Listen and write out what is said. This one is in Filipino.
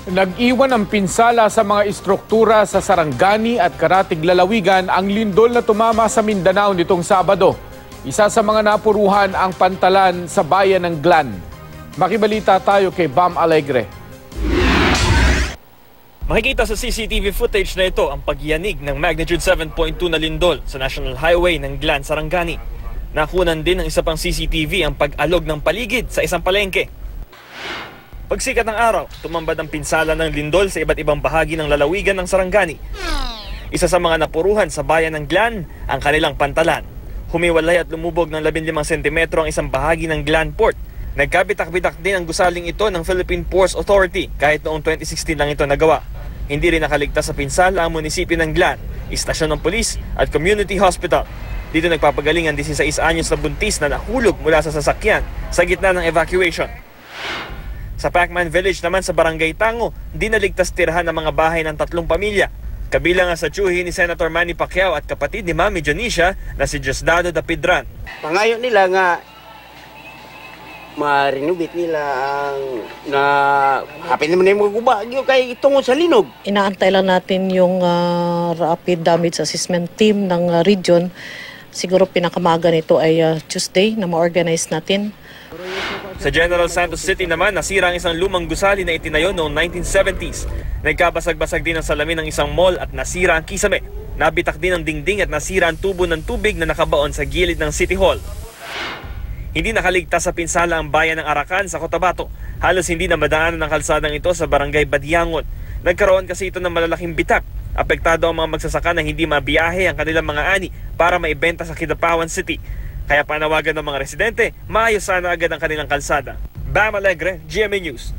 Nag-iwan ng pinsala sa mga istruktura sa Sarangani at Karatig Lalawigan ang lindol na tumama sa Mindanao nitong Sabado. Isa sa mga napuruhan ang pantalan sa bayan ng Glan. Makibalita tayo kay Bam Alegre. Makikita sa CCTV footage na ito ang pagyanig ng magnitude 7.2 na lindol sa National Highway ng Glan, Sarangani. Nakunan din ng isa pang CCTV ang pag-alog ng paligid sa isang palengke. Pagsikat ng araw, tumambad ang pinsala ng lindol sa iba't ibang bahagi ng lalawigan ng Sarangani. Isa sa mga napuruhan sa bayan ng Glan, ang kanilang pantalan. Humiwalay at lumubog ng 15 sentimetro ang isang bahagi ng Glan Port. Nagkabitak-bitak din ang gusaling ito ng Philippine Ports Authority kahit noong 2016 lang ito nagawa. Hindi rin nakaligtas sa pinsala ang munisipyo ng Glan, istasyon ng pulis at community hospital. Dito nagpapagaling ang 16 anyos na buntis na nahulog mula sa sasakyan sa gitna ng evacuation. Sa Pacman Village naman sa Barangay Tango, di naligtas tirahan ng mga bahay ng 3 pamilya. Kabilang ang sa tiyuhin ni Senator Manny Pacquiao at kapatid ni Mami Dionisha na si Diosdado Dapidran. Pangayo nila nga ma-renovate nila ang na hapin naman yung mga gubagyo kay tungod sa linog. Inaantay lang natin yung rapid damage assessment team ng region. Siguro pinakamaga nito ay Tuesday na ma-organize natin. Sa General Santos City naman, nasira ang isang lumang gusali na itinayo noong 1970s. Nagkabasag-basag din ang salamin ng isang mall at nasira ang kisame. Nabitak din ang dingding at nasira ang tubo ng tubig na nakabaon sa gilid ng City Hall. Hindi nakaligtas sa pinsala ang bayan ng Arakan sa Cotabato. Halos hindi na madaanan ng kalsadang ito sa Barangay Badiangon. Nagkaroon kasi ito ng malalaking bitak. Apektado ang mga magsasaka na hindi mabiyahe ang kanilang mga ani para maibenta sa Kidapawan City. Kaya panawagan ng mga residente, maayos sana agad ang kanilang kalsada. Bam Alegre, GMA News.